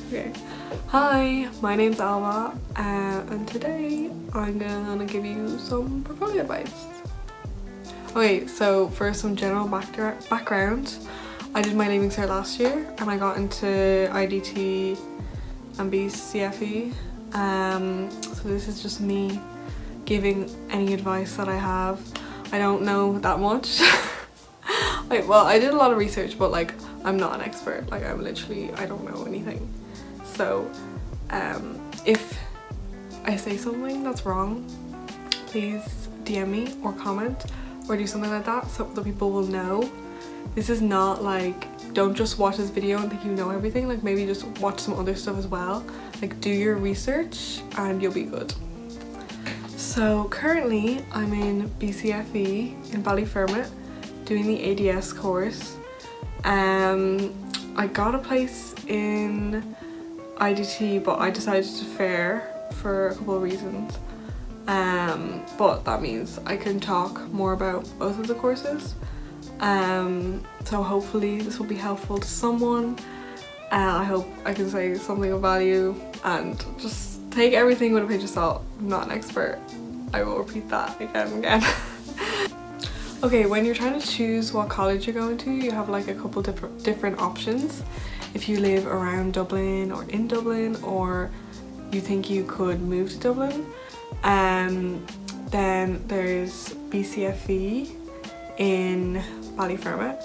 Okay. Hi, my name's Alma, and today I'm gonna give you some portfolio advice. Okay, so for some general background, I did my Leaving Cert last year and I got into IDT and BCFE. So this is just me giving any advice that I have. I don't know that much. Well, I did a lot of research, but like I'm not an expert. Like I'm literally, I don't know anything. So if I say something that's wrong, please DM me or comment or do something like that so other people will know. This is not like, don't just watch this video and think you know everything. Like maybe just watch some other stuff as well. Like do your research and you'll be good. So currently I'm in BCFE in Ballyfermot doing the ADS course. I got a place in IDT, but I decided to fare for a couple of reasons. But that means I can talk more about both of the courses. So hopefully this will be helpful to someone. I hope I can say something of value, and just take everything with a pinch of salt. I'm not an expert. I will repeat that again and again. Okay, when you're trying to choose what college you're going to, you have like a couple different options. If you live around Dublin or in Dublin, or you think you could move to Dublin, then there's BCFE in Ballyfermot,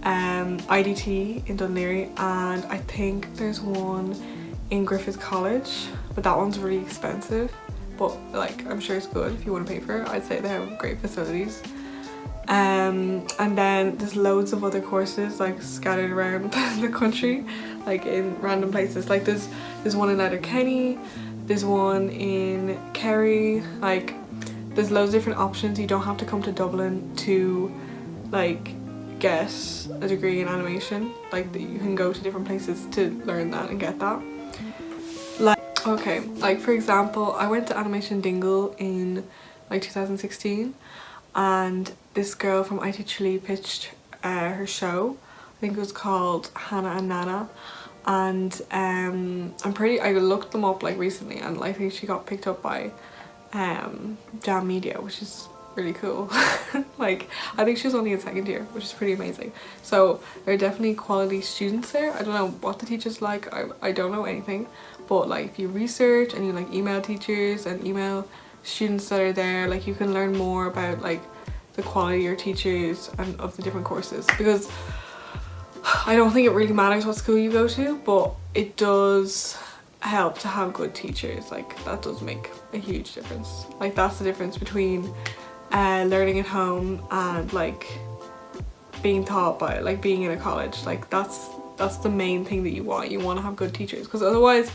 IDT in Dún Laoghaire, and I think there's one in Griffith College, but that one's really expensive. But like I'm sure it's good if you want to pay for it. I'd say they have great facilities. And then there's loads of other courses like scattered around the country, like in random places. Like there's one in Letterkenny, there's one in Kerry. Like there's loads of different options. You don't have to come to Dublin to like get a degree in animation. Like you can go to different places to learn that and get that. Like okay, like for example, I went to Animation Dingle in like 2016, and this girl from IT Chile pitched her show. I think it was called Hannah and Nana, and I looked them up like recently, and I think she got picked up by Jam Media, which is really cool. Like I think she was only in second year, which is pretty amazing. So there are definitely quality students there. I don't know what the teachers like. I don't know anything, but like if you research and you like email teachers and email students that are there, like you can learn more about like the quality of your teachers and of the different courses, because I don't think it really matters what school you go to, but it does help to have good teachers. Like that does make a huge difference. Like that's the difference between learning at home and like being taught by like being in a college. Like that's the main thing that you want to have good teachers, because otherwise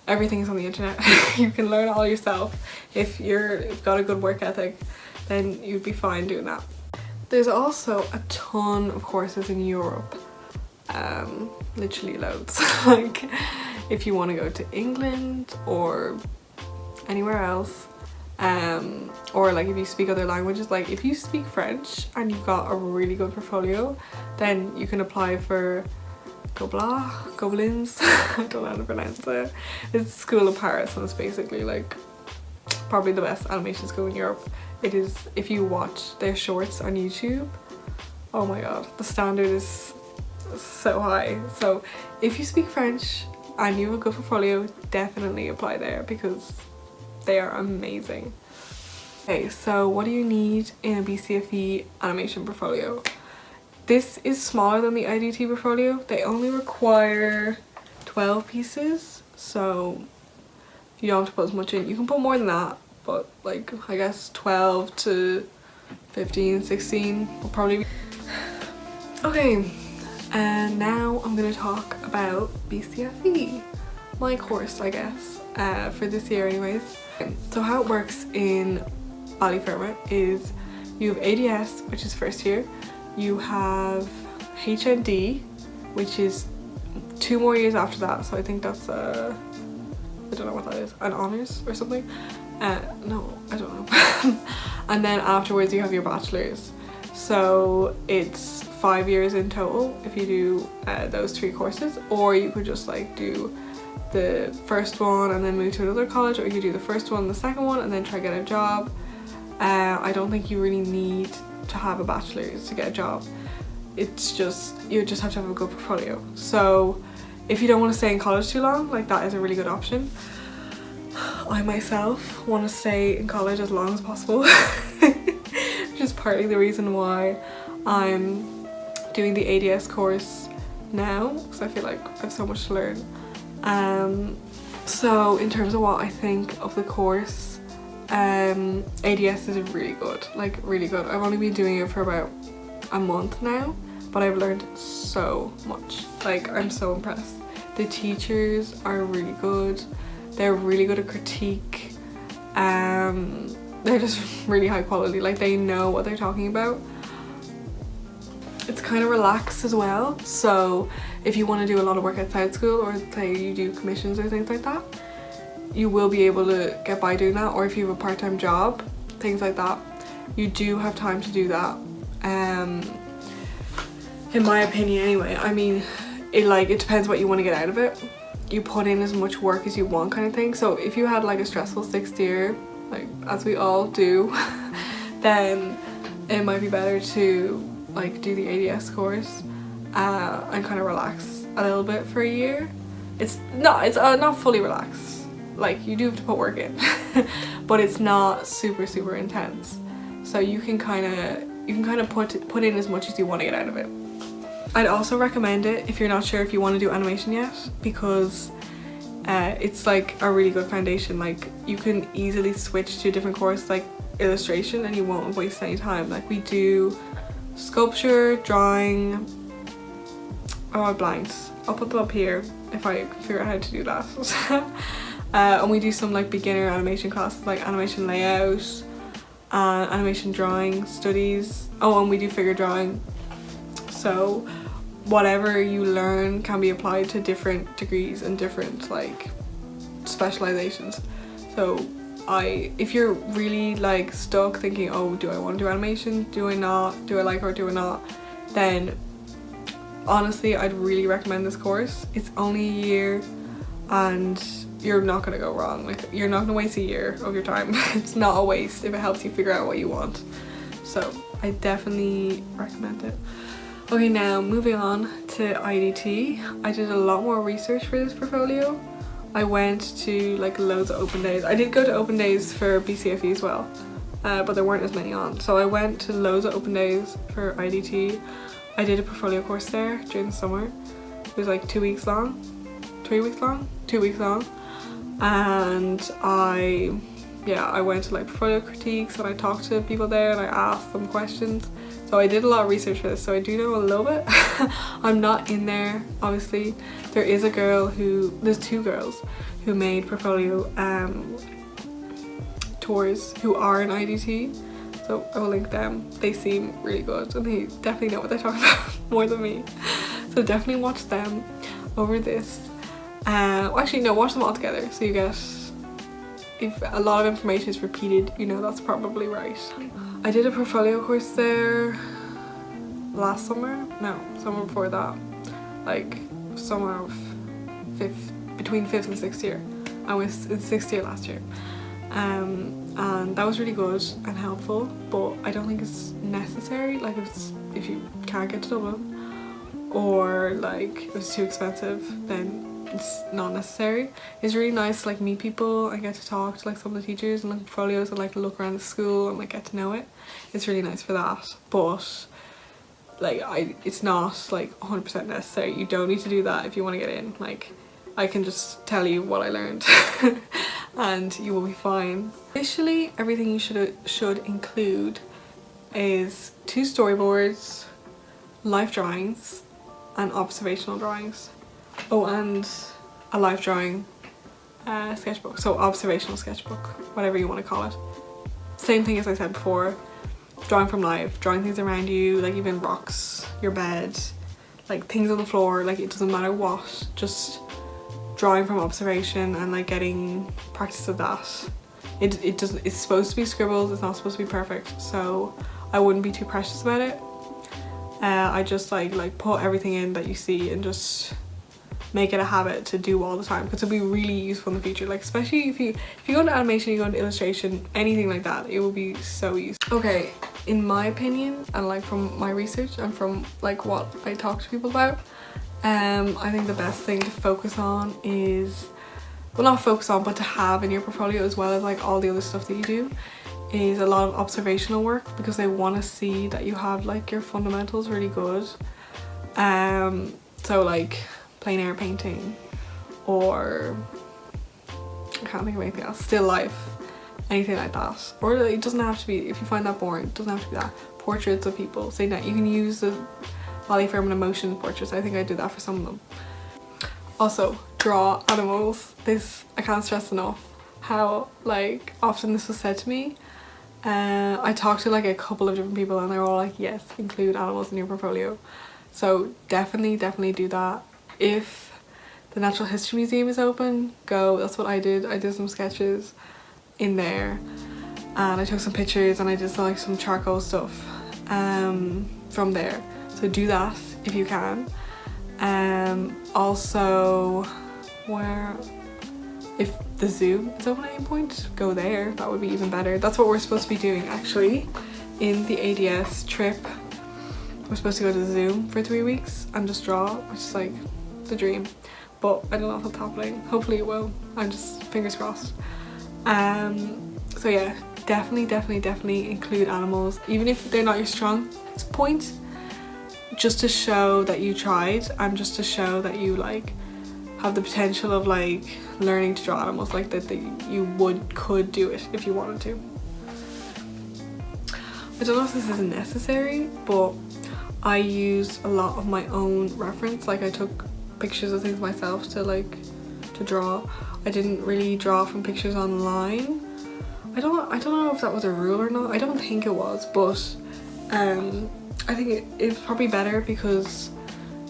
everything is on the internet. You can learn it all yourself. If you've got a good work ethic, then you'd be fine doing that. There's also a ton of courses in Europe, literally loads. Like if you want to go to England or anywhere else, or like if you speak other languages, like if you speak French and you've got a really good portfolio, then you can apply for Gobelins. I don't know how to pronounce it. It's a school in Paris, and it's basically like probably the best animation school in Europe. It is, if you watch their shorts on YouTube, oh my god, the standard is so high. So if you speak French and you have a good portfolio, definitely apply there because they are amazing. Okay, so what do you need in a BCFE animation portfolio? This is smaller than the IDT portfolio. They only require 12 pieces, so you don't have to put as much in. You can put more than that, but like I guess 12 to 15, 16 will probably be. Okay, and now I'm gonna talk about BCFE, my course I guess, for this year anyways. So how it works in Ballyfermot is you have ADS, which is first year, you have HND, which is 2 more years after that, so I think that's I don't know what that is, an honours or something. No, I don't know. And then afterwards you have your bachelor's, so it's 5 years in total if you do those 3 courses, or you could just like do the first one and then move to another college, or you could do the first one, the second one, and then try to get a job. I don't think you really need to have a bachelor's to get a job. It's just, you just have to have a good portfolio. So if you don't want to stay in college too long, like that is a really good option. I myself want to stay in college as long as possible, which is partly the reason why I'm doing the ADS course now, because I feel like I have so much to learn. So in terms of what I think of the course, ADS is really good, like really good. I've only been doing it for about a month now, but I've learned so much. Like, I'm so impressed. The teachers are really good. They're really good at critique. They're just really high quality. Like, they know what they're talking about. It's kind of relaxed as well. So if you want to do a lot of work outside school, or say you do commissions or things like that, you will be able to get by doing that. Or if you have a part-time job, things like that, you do have time to do that. In my opinion anyway. I mean, it depends what you want to get out of it. You put in as much work as you want, kind of thing. So if you had like a stressful 6th year, like as we all do, then it might be better to like do the ADS course and kind of relax a little bit for a year. It's not fully relaxed. Like, you do have to put work in, but it's not super intense. So you can kind of put in as much as you want to get out of it. I'd also recommend it if you're not sure if you want to do animation yet, because it's like a really good foundation. Like, you can easily switch to a different course like illustration and you won't waste any time. Like, we do sculpture, drawing, oh, I blanked. I'll put them up here if I figure out how to do that. And we do some like beginner animation classes, like animation layout, animation drawing studies. Oh, and we do figure drawing. So whatever you learn can be applied to different degrees and different like specializations. So if you're really like stuck thinking, oh, do I want to do animation, do I not, do I like it or do I not, then honestly I'd really recommend this course. It's only a year and you're not gonna go wrong. Like, you're not gonna waste a year of your time. It's not a waste if it helps you figure out what you want. So I definitely recommend it. Okay, now moving on to IDT. I did a lot more research for this portfolio. I went to like loads of open days. I did go to open days for BCFE as well, but there weren't as many on. So I went to loads of open days for IDT. I did a portfolio course there during the summer. It was like 2 weeks long, 3 weeks long, 2 weeks long. And I went to like portfolio critiques and I talked to people there and I asked them questions. So I did a lot of research for this, so I do know a little bit. I'm not in there, obviously. There's 2 girls who made portfolio tours who are in IDT. So I will link them. They seem really good and they definitely know what they're talking about more than me. So definitely watch them over this. Well, actually no, watch them all together so you get, if a lot of information is repeated, you know that's probably right. I did a portfolio course there last summer, no, summer before that, like summer of between 5th and 6th year. I was in 6th year last year, and that was really good and helpful, but I don't think it's necessary. Like, if you can't get to Dublin, or like it was too expensive, then it's not necessary. It's really nice to like meet people and get to talk to like some of the teachers and look at portfolios and like look around the school and like get to know it. It's really nice for that, but like it's not like 100% necessary. You don't need to do that if you want to get in. Like, I can just tell you what I learned and you will be fine. Initially, everything you should include is 2 storyboards, life drawings and observational drawings. Oh, and a life drawing sketchbook, so observational sketchbook, whatever you want to call it. Same thing as I said before, drawing from life, drawing things around you, like even rocks, your bed, like things on the floor, like it doesn't matter what, just drawing from observation and like getting practice of that. It's supposed to be scribbled, it's not supposed to be perfect, so I wouldn't be too precious about it. I just like put everything in that you see and just make it a habit to do all the time, because it'll be really useful in the future, like especially if you go into animation, you go into illustration, anything like that, it will be so useful. Okay, in my opinion, and like from my research and from like what I talk to people about, I think the best thing to focus on is, well, not focus on, but to have in your portfolio, as well as like all the other stuff that you do, is a lot of observational work, because they want to see that you have like your fundamentals really good. So like plein air painting, or I can't think of anything else, still life, anything like that. Or it doesn't have to be, if you find that boring, it doesn't have to be that. Portraits of people, so that you can use the body form and emotion portraits. I think I did that for some of them. Also, draw animals. This, I can't stress enough how like often this was said to me. I talked to like a couple of different people and they're all like, yes, include animals in your portfolio. So definitely do that. If the Natural History Museum is open, go. That's what I did. I did some sketches in there and I took some pictures and I did some, like some charcoal stuff from there. So do that if you can. Also, if the zoo is open at any point, go there. That would be even better. That's what we're supposed to be doing actually in the ADS trip. We're supposed to go to the zoo for 3 weeks and just draw, which is like the dream, but I don't know if it's happening. Hopefully it will. I'm just fingers crossed. So yeah, definitely include animals, even if they're not your strong point, just to show that you tried and just to show that you like have the potential of like learning to draw animals, like that you could do it if you wanted to. I don't know if this is necessary, but I used a lot of my own reference. Like I took pictures of things myself to draw. I didn't really draw from pictures online. I don't know if that was a rule or not. I don't think it was, but I think it's probably better, because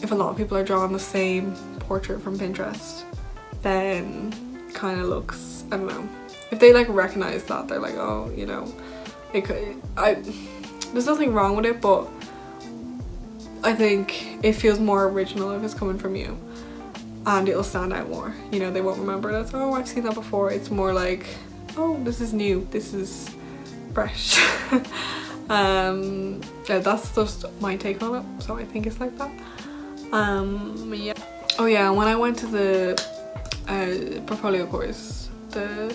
if a lot of people are drawing the same portrait from Pinterest, then kind of looks, I don't know, if they like recognize that, they're like, oh, you know, there's nothing wrong with it, but I think it feels more original if it's coming from you, and it'll stand out more. You know, they won't remember it as, oh, I've seen that before. It's more like, oh, this is new, this is fresh. Yeah, that's just my take on it, so I think it's like that. Yeah. Oh yeah, when I went to the portfolio course, the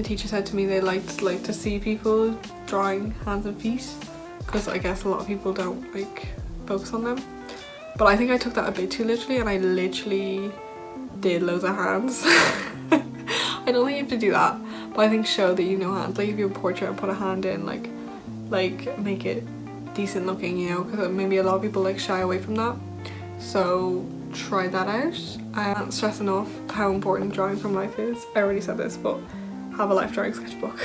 teacher said to me they like to see people drawing hands and feet, because I guess a lot of people don't like focus on them. But I think I took that a bit too literally, and I literally did loads of hands. I don't think you have to do that, but I think show that you know hands. Like if you have a portrait and put a hand in, like make it decent looking, you know, because maybe a lot of people like shy away from that. So try that out. I can't stress enough how important drawing from life is. I already said this, but have a life drawing sketchbook.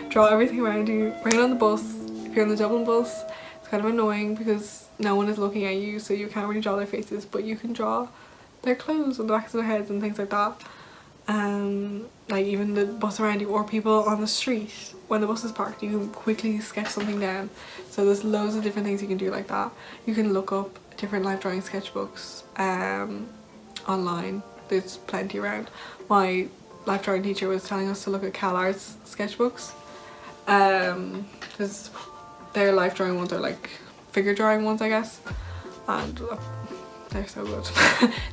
Draw everything around you. Bring it on the bus. If you're on the Dublin bus, it's kind of annoying because no one is looking at you, so you can't really draw their faces, but you can draw their clothes on the backs of their heads and things like that. Like even the bus around you, or people on the street when the bus is parked, you can quickly sketch something down. So there's loads of different things you can do like that. You can look up different life drawing sketchbooks online. There's plenty around. My life drawing teacher was telling us to look at Collages sketchbooks, because their life drawing ones are like figure drawing ones, I guess, and they're so good.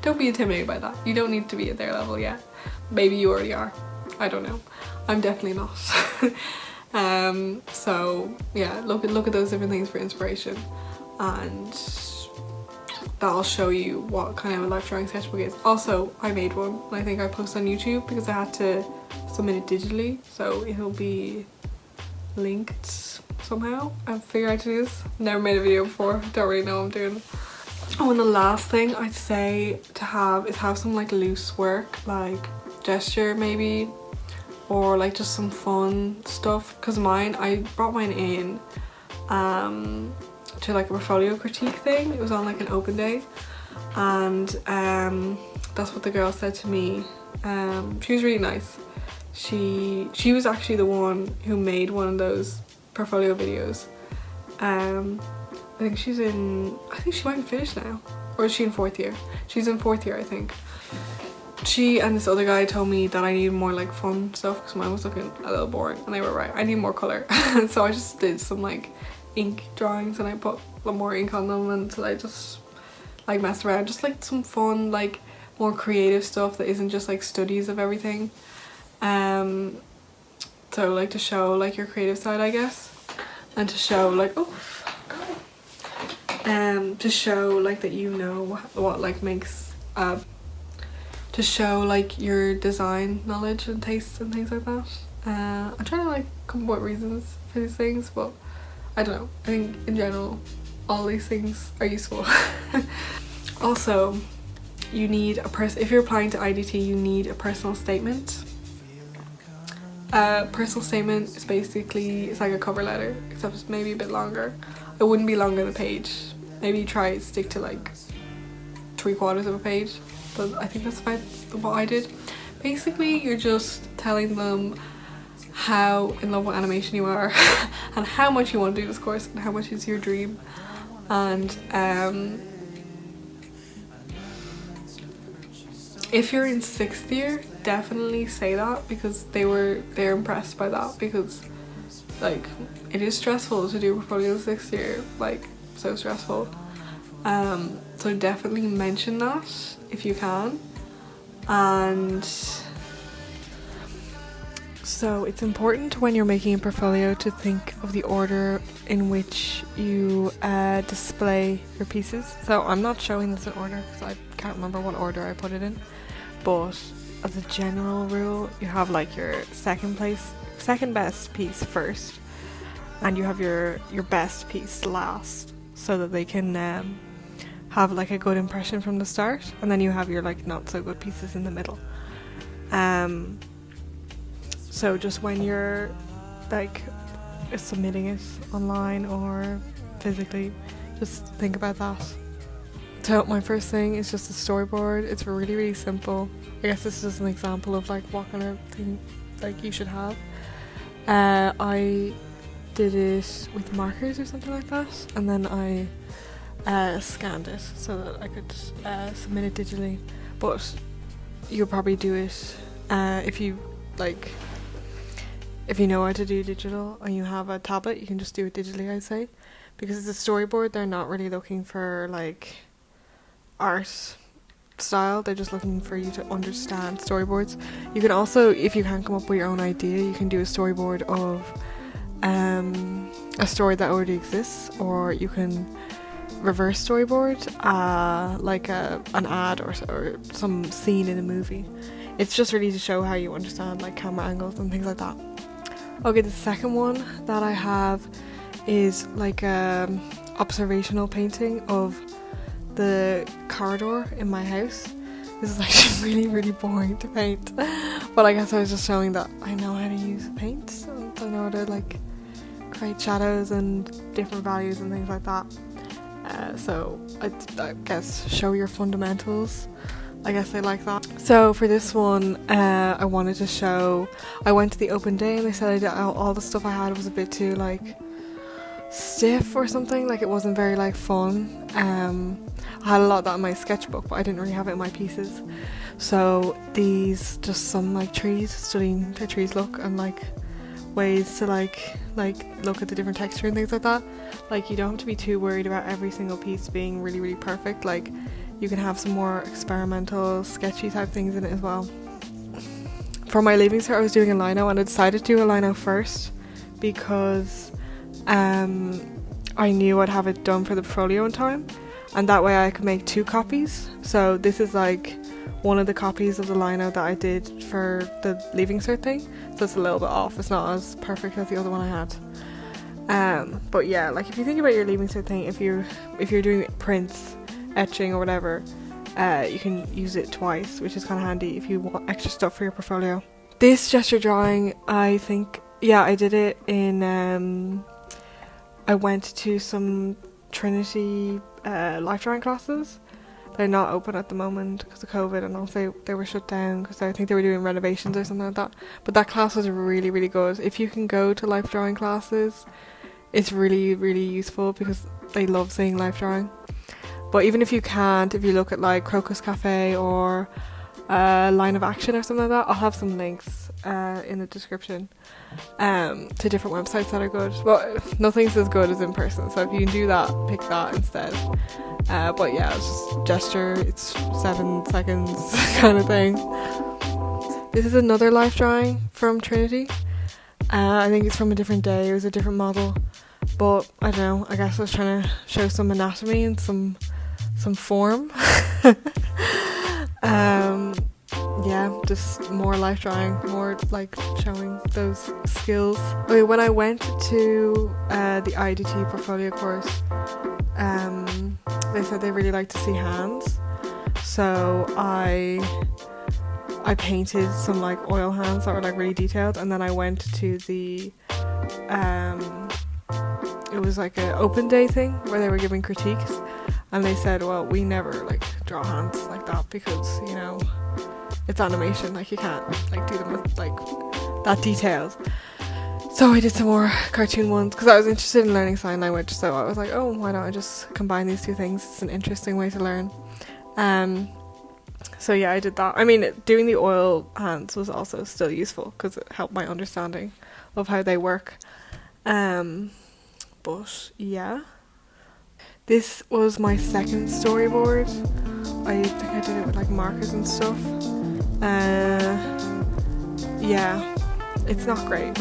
Don't be intimidated by that. You don't need to be at their level yet. Maybe you already are. I don't know. I'm definitely not. So yeah, look at those different things for inspiration, and that'll show you what kind of a life drawing sketchbook is. Also, I made one, and I think I posted on YouTube because I had to submit it digitally, so it'll be linked somehow. I've figured out to do this. Never made a video before, don't really know what I'm doing. Oh, and the last thing I'd say to have is have some like loose work, like gesture maybe, or like just some fun stuff, because I brought mine in to like a portfolio critique thing. It was on like an open day, and that's what the girl said to me. She was really nice. She was actually the one who made one of those portfolio videos. think she's in, I think she might be finished now. Or is she in 4th year? She's in 4th year, I think. She and this other guy told me that I needed more like fun stuff because mine was looking a little boring, and they were right. I need more colour. So I just did some like ink drawings and I put a little more ink on them, and so I just like messed around. Just like some fun, like more creative stuff that isn't just like studies of everything. So like to show like your creative side, I guess, and to show like, to show like that you know what like makes to show like your design knowledge and tastes and things like that. I'm trying to like come up with reasons for these things, but I don't know. I think in general all these things are useful. Also, you need a if you're applying to IDT, you need a personal statement. Personal statement is basically, it's like a cover letter, except it's maybe a bit longer. It wouldn't be longer than a page. Maybe try stick to like 3/4 of a page, but I think that's about what I did. Basically, you're just telling them how in love with animation you are and how much you want to do this course and how much is your dream. And if you're in 6th year, definitely say that, because they're impressed by that, because like it is stressful to do a portfolio in 6th year, like so stressful. So definitely mention that if you can. And so it's important when you're making a portfolio to think of the order in which you display your pieces. So I'm not showing this in order because I can't remember what order I put it in, but as a general rule, you have like your second best piece first, and you have your best piece last, so that they can have like a good impression from the start, and then you have your like not so good pieces in the middle. So just when you're like submitting it online or physically, just think about that. So my first thing is just a storyboard. It's really, really simple. I guess this is just an example of like what kind of thing like you should have. I did it with markers or something like that, and then I scanned it so that I could submit it digitally. But you'll probably do it if you know how to do digital and you have a tablet, you can just do it digitally, I'd say, because it's a storyboard. They're not really looking for like art style, they're just looking for you to understand storyboards. You can also, if you can't come up with your own idea, you can do a storyboard of a story that already exists, or you can reverse storyboard like an ad or some scene in a movie. It's just really to show how you understand like camera angles and things like that. Okay, the second one that I have is like observational painting of the corridor in my house. This is actually really, really boring to paint, but I guess I was just showing that I know how to use paint, and I know how to like create shadows and different values and things like that. So I guess show your fundamentals. I guess they like that. So for this one, I wanted to show, I went to the open day and they said all the stuff I had was a bit too like stiff or something, like it wasn't very like fun. I had a lot of that in my sketchbook, but I didn't really have it in my pieces. So these, just some like trees, studying the trees look, and like ways to like look at the different texture and things like that. Like you don't have to be too worried about every single piece being really, really perfect. Like you can have some more experimental, sketchy type things in it as well. For my leaving cert, I was doing a lino, and I decided to do a lino first because I knew I'd have it done for the portfolio in time, and that way I could make 2 copies. So this is like one of the copies of the lino that I did for the leaving cert thing, so it's a little bit off. It's not as perfect as the other one I had. But yeah, like if you think about your leaving cert thing, if you're doing prints, etching or whatever, you can use it twice, which is kind of handy if you want extra stuff for your portfolio. This gesture drawing, I think, yeah, I did it in I went to some Trinity life drawing classes. They're not open at the moment because of COVID, and also they were shut down because I think they were doing renovations or something like that. But that class was really, really good. If you can go to life drawing classes, it's really, really useful because they love seeing life drawing. But even if you can't, if you look at like Crocus Cafe or Line of Action or something like that, I'll have some links in the description to different websites that are good. But nothing's as good as in person, so if you can do that, pick that instead. But yeah, it's just gesture, it's 7 seconds kind of thing. This is another life drawing from Trinity. I think it's from a different day, it was a different model. But I don't know, I guess I was trying to show some anatomy and some form. Yeah, just more life drawing, more like showing those skills. Okay, when I went to the IDT portfolio course, they said they really like to see hands, so I painted some like oil hands that were like really detailed, and then I went to the it was like an open day thing where they were giving critiques, and they said, well, we never like draw hands like that because, you know, it's animation, like you can't like do them with like that detailed. So I did some more cartoon ones because I was interested in learning sign language, so I was like, oh, why don't I just combine these two things? It's an interesting way to learn. So yeah, I did that. I mean, doing the oil hands was also still useful because it helped my understanding of how they work. But yeah, this was my second storyboard. I think I did it with like markers and stuff. Yeah, it's not great.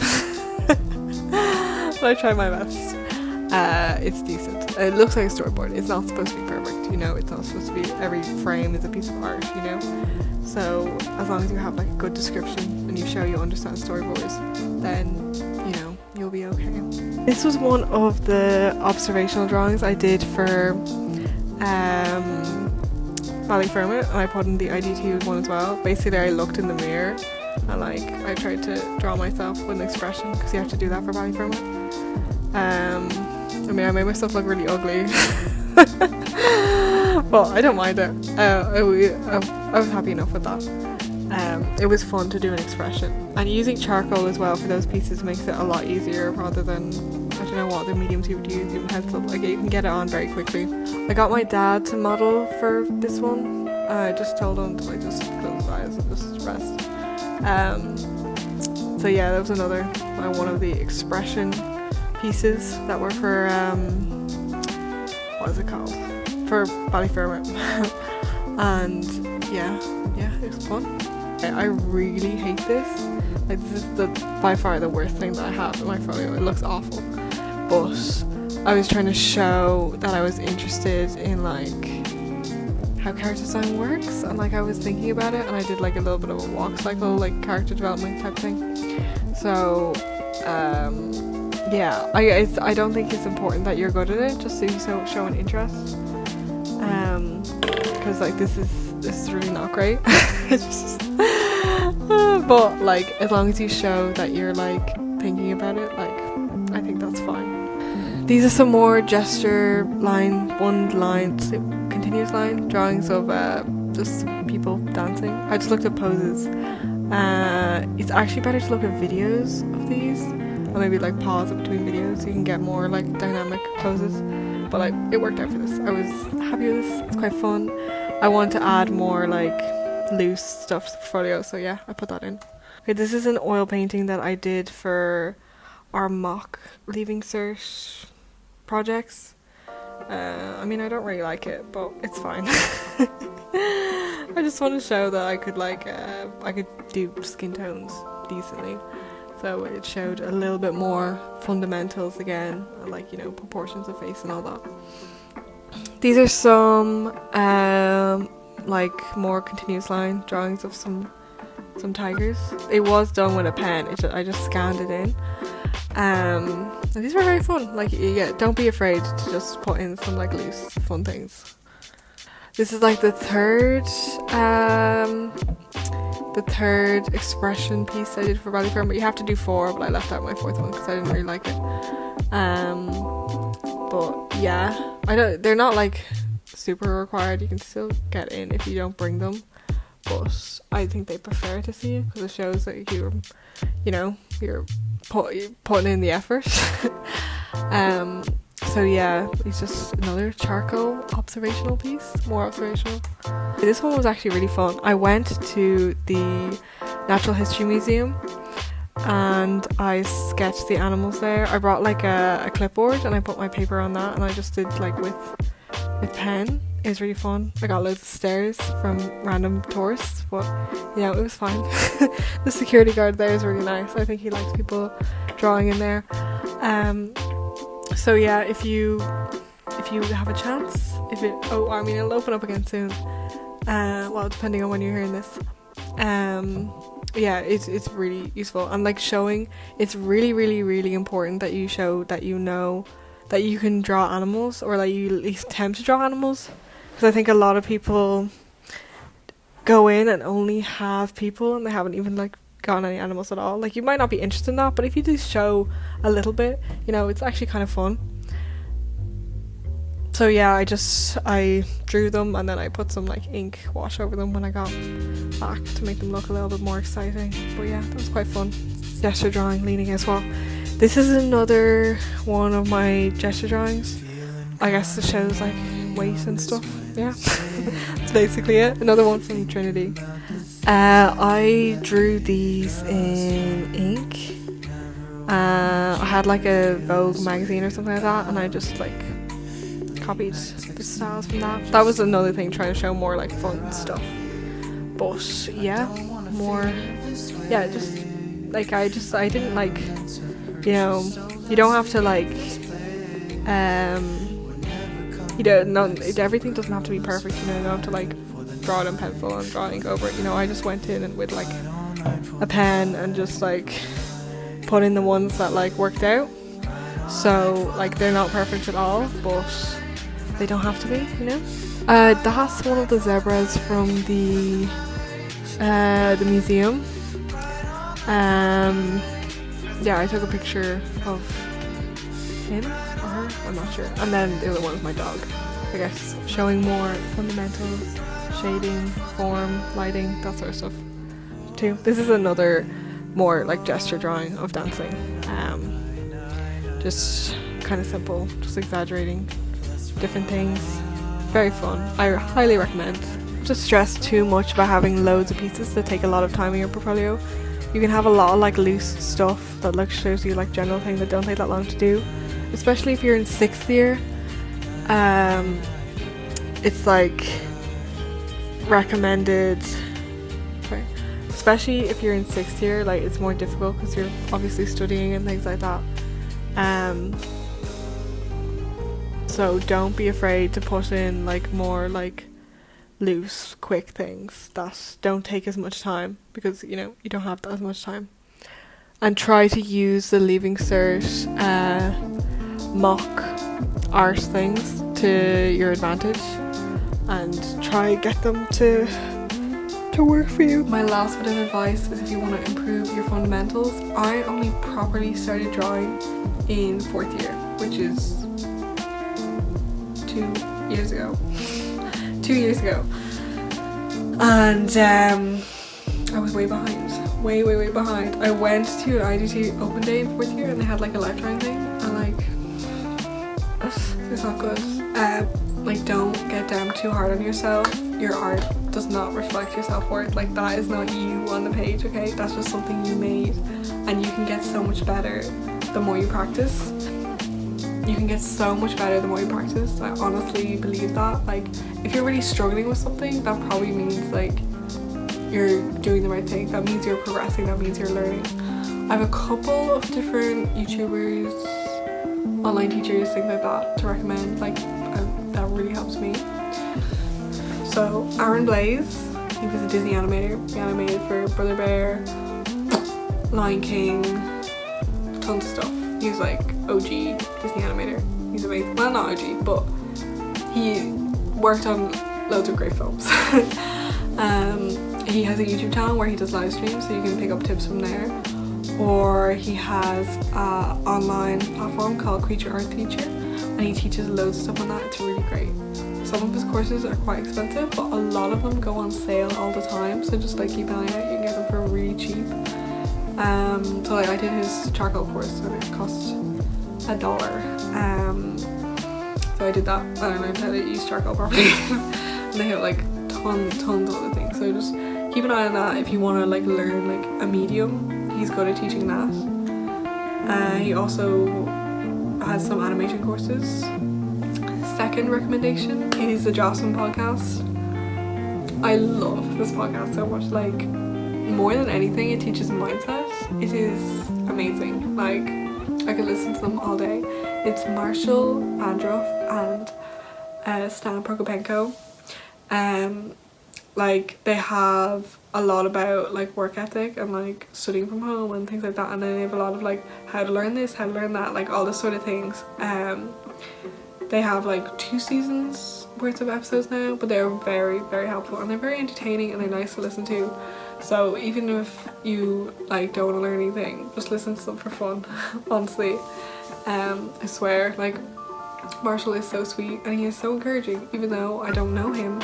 But I tried my best. It's decent. It looks like a storyboard. It's not supposed to be perfect, you know. It's not supposed to be every frame is a piece of art, you know. So as long as you have like a good description and you show you understand storyboards, then, you know, you'll be okay. This was one of the observational drawings I did for Ballyfermot, and I put in the IDT one as well. Basically, I looked in the mirror and like I tried to draw myself with an expression because you have to do that for Ballyfermot. I mean, I made myself look really ugly, but I don't mind it. I was happy enough with that. It was fun to do an expression, and using charcoal as well for those pieces makes it a lot easier rather than, I don't know what the mediums you would use, even pencil. Like, you can get it on very quickly. I got my dad to model for this one. I just told him to like just close his eyes and just rest. So yeah, that was another one of the expression pieces that were for what is it called? For Ballyfermot. And yeah, it was fun. I really hate this. Like, this is by far the worst thing that I have in my folio. It looks awful. But I was trying to show that I was interested in like how character design works, and like I was thinking about it, and I did like a little bit of a walk cycle, like character development type thing. So yeah, I don't think it's important that you're good at it, just so you show an interest. Because like this is really not great. It's just, but like as long as you show that you're like thinking about it, like I think that's fine. These are some more gesture line, continuous line drawings of just people dancing. I just looked at poses. It's actually better to look at videos of these, or maybe like pause it between videos so you can get more like dynamic poses. But like it worked out for this. I was happy with this. It's quite fun. I want to add more like loose stuff to the portfolio, so yeah, I put that in. Okay, this is an oil painting that I did for our mock leaving cert projects. I mean, I don't really like it, but it's fine. I just want to show that I could like I could do skin tones decently, so it showed a little bit more fundamentals again, like, you know, proportions of face and all that. These are some like more continuous line drawings of some tigers. It was done with a pen. I just scanned it in. And these were very fun. Like, yeah, don't be afraid to just put in some like loose fun things. This is like the third expression piece I did for Ballyfermot, but you have to do 4, but I left out my 4th one because I didn't really like it. But yeah, they're not like super required. You can still get in if you don't bring them, but I think they prefer to see it because it shows that you're putting in the effort. So yeah, it's just another charcoal observational piece, more observational. This one was actually really fun. I went to the Natural History Museum and I sketched the animals there. I brought like a clipboard and I put my paper on that and I just did like with pen. It was really fun. I got loads of stares from random tourists, but you know, it was fine. The security guard there is really nice. I think he likes people drawing in there. So yeah, if you have a chance, it'll open up again soon. Well, depending on when you're hearing this. Yeah, it's really useful, and like showing, it's really, really, really important that you show that you know that you can draw animals, or like you at least attempt to draw animals, because I think a lot of people go in and only have people and they haven't even like gotten any animals at all. Like, you might not be interested in that, but if you do show a little bit, you know, it's actually kind of fun. So yeah, I drew them and then I put some like ink wash over them when I got back to make them look a little bit more exciting. But yeah, that was quite fun. Gesture drawing, leaning as well. This is another one of my gesture drawings. I guess it shows like weight and stuff. Yeah, that's basically it. Another one from Trinity. I drew these in ink. I had like a Vogue magazine or something like that, and I just like copied the styles from that. That was another thing, trying to show more like fun stuff. But yeah, just like I didn't like, you know, you don't have to like everything doesn't have to be perfect, you know. You don't have to like draw it in pencil and draw ink over it, you know. I just went in and with like a pen and just like put in the ones that like worked out. So like they're not perfect at all, but they don't have to be, you know. That's one of the zebras from the museum. Yeah, I took a picture of him or her, I'm not sure. And then the other one is my dog, I guess, showing more fundamentals, shading, form, lighting, that sort of stuff too. This is another more like gesture drawing of dancing. Just kind of simple, just exaggerating different things. Very fun. I highly recommend. Don't just stress too much about having loads of pieces that take a lot of time in your portfolio. You can have a lot of like loose stuff that like shows you like general things that don't take that long to do, especially if you're in 6th year. It's like recommended, especially if you're in 6th year, like it's more difficult because you're obviously studying and things like that. So don't be afraid to put in like more like loose, quick things that don't take as much time, because you know you don't have that as much time. And try to use the Leaving Cert mock art things to your advantage, and try get them to work for you. My last bit of advice is, if you want to improve your fundamentals, I only properly started drawing in 4th year, which is 2 years ago. 2 years ago. And I was way behind. Way behind. I went to an IDT open day in 4th year and they had like a life drawing thing, and like it's not good. Like, don't get down too hard on yourself. Your art does not reflect your self-worth. Like, that is not you on the page, okay? That's just something you made, and you can get so much better the more you practice. You can get so much better the more you practice. I honestly believe that. Like, if you're really struggling with something, that probably means like you're doing the right thing. That means you're progressing. That means you're learning. I have a couple of different YouTubers, online teachers, things like that to recommend. Like, that really helps me. So Aaron Blaze, he was a Disney animator. He animated for Brother Bear, Lion King, tons of stuff. He's like OG Disney animator. He's amazing. Well, not OG, but he worked on loads of great films. He has a YouTube channel where he does live streams, so you can pick up tips from there. Or he has an online platform called Creature Art Teacher, and he teaches loads of stuff on that. It's really great. Some of his courses are quite expensive, but a lot of them go on sale all the time, so just like keep an eye out. You can get them for really cheap. So like I did his charcoal course and it cost $1. So I did that and I learned how to use charcoal properly. And they have like tons of other things, so just keep an eye on that if you want to like learn like a medium. He's good at teaching that. He also has some animation courses. Second recommendation is the Jocelyn podcast. I love this podcast so much. Like, more than anything, it teaches mindset. It is amazing. Like, I could listen to them all day. It's Marshall Androff and Stan Prokopenko. Like, they have a lot about like work ethic and like studying from home and things like that, and then they have a lot of like how to learn this, how to learn that, like all this sort of things. They have like 2 seasons worth of episodes now, but they're very helpful and they're very entertaining and they're nice to listen to. So even if you like don't want to learn anything, just listen to them for fun. Honestly, I swear, like, Marshall is so sweet and he is so encouraging. Even though I don't know him,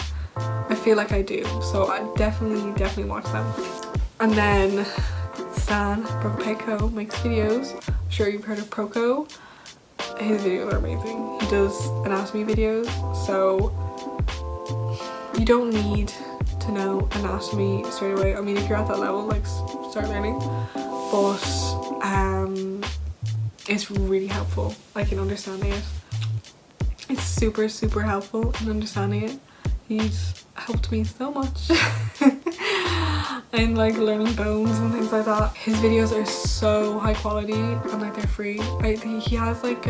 I feel like I do, so I definitely watch them. And then Stan Prokopenko makes videos. I'm sure you've heard of Proko. His videos are amazing. He does anatomy videos, so you don't need to know anatomy straight away. I mean, if you're at that level, like, start learning. But it's really helpful, like, in understanding it. It's super helpful in understanding it. He's helped me so much in like learning bones and things like that. His videos are so high quality and like they're free. I think he has like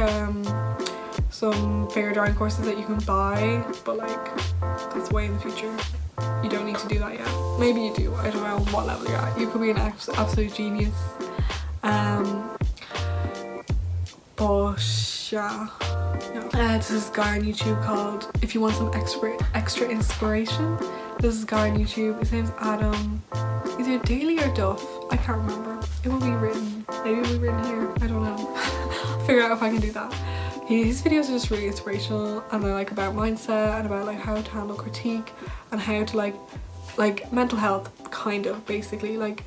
some figure drawing courses that you can buy, but like that's way in the future. You don't need to do that yet. Maybe you do, I don't know what level you're at. You could be an absolute genius. But yeah. There's this guy on YouTube called, if you want some extra inspiration, there's this guy on YouTube, his name's Adam, either Daly or Duff, I can't remember. It will be written, maybe it will be written here, I don't know. I'll figure out if I can do that. His videos are just really inspirational and they're like about mindset and about like how to handle critique and how to like mental health, kind of, basically, like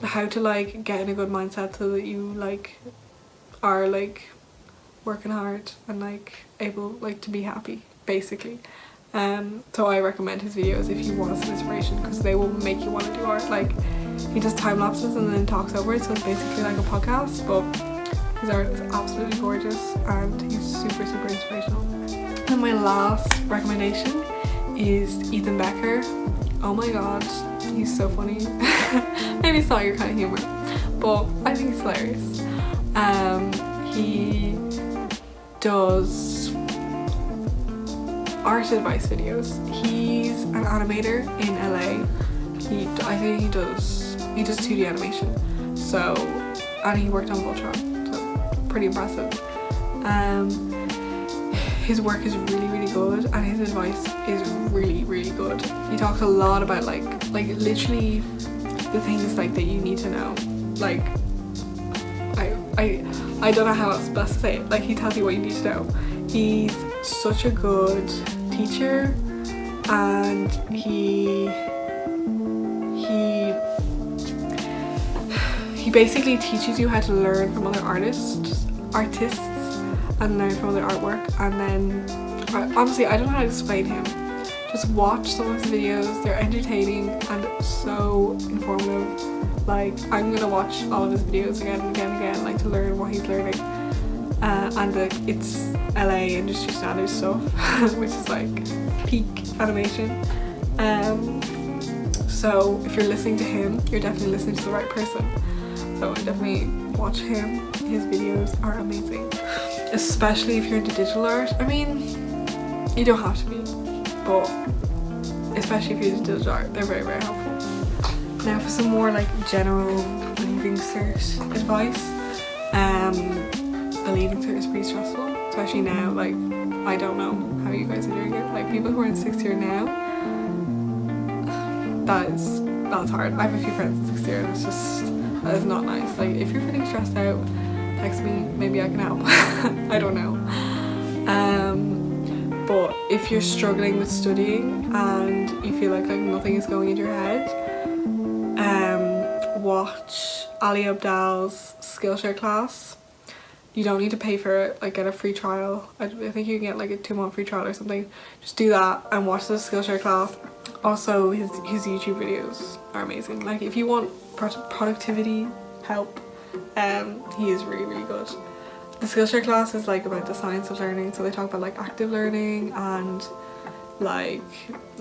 how to like get in a good mindset so that you like are like working hard and like able like to be happy, basically. So I recommend his videos if you want some inspiration, because they will make you want to do art. Like, he does time lapses and then talks over it, so it's basically like a podcast, but his art is absolutely gorgeous and he's super inspirational. And my last recommendation is Ethan Becker. Oh my god, he's so funny. Maybe it's not your kind of humor, but I think he's hilarious. He does art advice videos. He's an animator in LA. I think he does 2D animation. So, and he worked on Voltron, so pretty impressive. His work is really good and his advice is really good. He talks a lot about like literally the things like that you need to know. Like, I don't know how else best to say it. Like, he tells you what you need to know. He's such a good teacher, and he basically teaches you how to learn from other artists and learn from other artwork. And then honestly, I don't know how to explain him. Just watch some of his videos. They're entertaining and so informative. Like, I'm gonna watch all of his videos again and again, like, to learn what he's learning. And it's LA industry standard stuff, which is like peak animation. So if you're listening to him, you're definitely listening to the right person. So definitely watch him. His videos are amazing, especially if you're into digital art. I mean, you don't have to be, but especially if you're into digital art, they're very helpful. Now for some more like general leaving cert advice. The leaving cert is pretty stressful, especially now. Like, I don't know how you guys are doing it. Like, people who are in 6th year now, that's hard. I have a few friends in 6th year and that is not nice. Like, if you're feeling stressed out, text me, maybe I can help. I don't know. But if you're struggling with studying and you feel like nothing is going into your head, watch Ali Abdaal's Skillshare class. you don't need to pay for it, like get a free trial. I think you can get like a 2-month free trial or something. Just do that and watch the Skillshare class. Also his YouTube videos are amazing. Like if you want productivity help, he is really, really good. The Skillshare class is like about the science of learning, so they talk about like active learning and like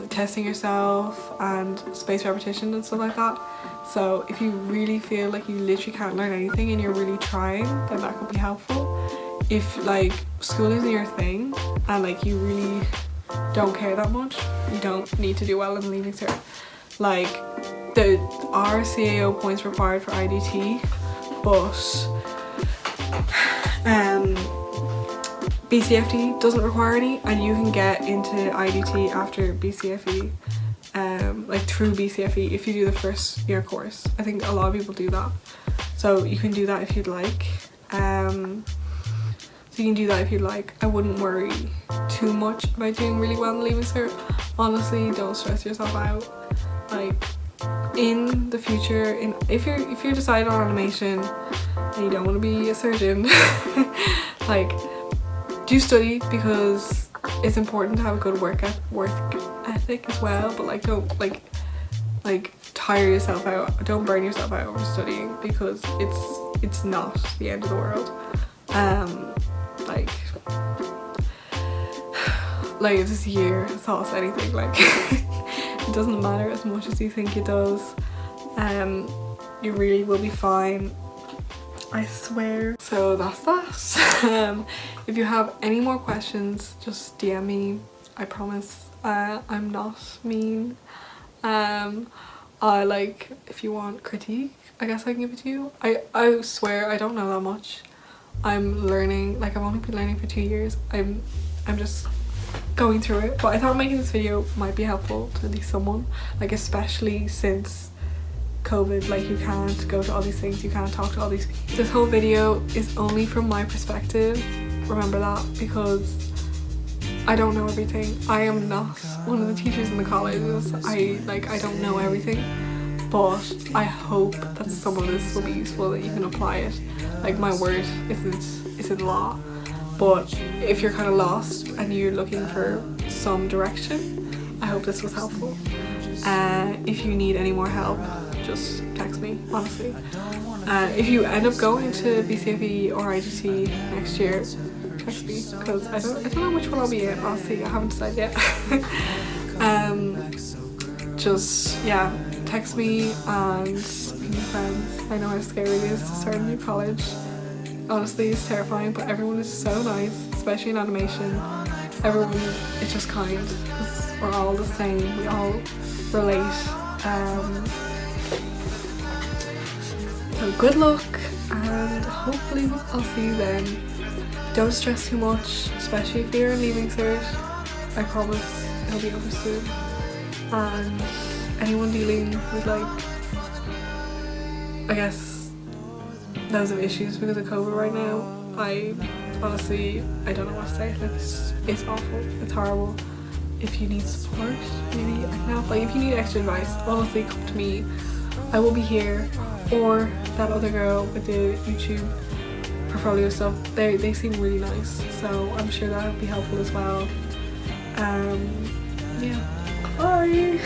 testing yourself and spaced repetition and stuff like that. So if you really feel like you literally can't learn anything and you're really trying, then that could be helpful. If like school isn't your thing and like you really don't care that much, you don't need to do well in the Leaving Cert. Like there are CAO points required for IDT, but BCFD doesn't require any, and you can get into IDT after BCFE, like through BCFE if you do the first year course. I think a lot of people do that, so you can do that if you'd like. So you can do that if you'd like. I wouldn't worry too much about doing really well in the Leaving Cert. Honestly, don't stress yourself out. Like in the future, if you're decided on animation and you don't want to be a surgeon, like do study, because it's important to have a good work ethic as well, but like don't like tire yourself out, don't burn yourself out over studying, because it's not the end of the world. Like if this year taught us anything, like it doesn't matter as much as you think it does. You really will be fine, I swear. So that's that. If you have any more questions, just DM me. I promise I'm not mean. If you want critique, I guess I can give it to you. I swear I don't know that much. I'm learning, like I've only been learning for 2 years. I'm just going through it, but I thought making this video might be helpful to at least someone, like especially since COVID, like you can't go to all these things, you can't talk to all these people. This whole video is only from my perspective, remember that, because I don't know everything. I am not one of the teachers in the colleges. I don't know everything, but I hope that some of this will be useful, that you can apply it. Like my word isn't law, but if you're kind of lost and you're looking for some direction, I hope this was helpful. If you need any more help, just text me, honestly. If you end up going to BCFE or IGT next year, text me, because I don't know which one I'll be in, honestly. I haven't decided yet. Just yeah, text me and be friends. I know how scary it is to start a new college. Honestly, it's terrifying, but everyone is so nice, especially in animation. Everyone is just kind, because we're all the same, we all relate. So good luck, and hopefully I'll see you then. Don't stress too much, especially if you're in Leaving Cert. I promise it'll be over soon. And anyone dealing with like, I guess, loads of issues because of COVID right now, I honestly, I don't know what to say. Like, it's awful, it's horrible. If you need support, maybe I can help. Like if you need extra advice, honestly, come to me. I will be here, or that other girl with the YouTube portfolio stuff. They seem really nice, so I'm sure that'll be helpful as well. Yeah, bye.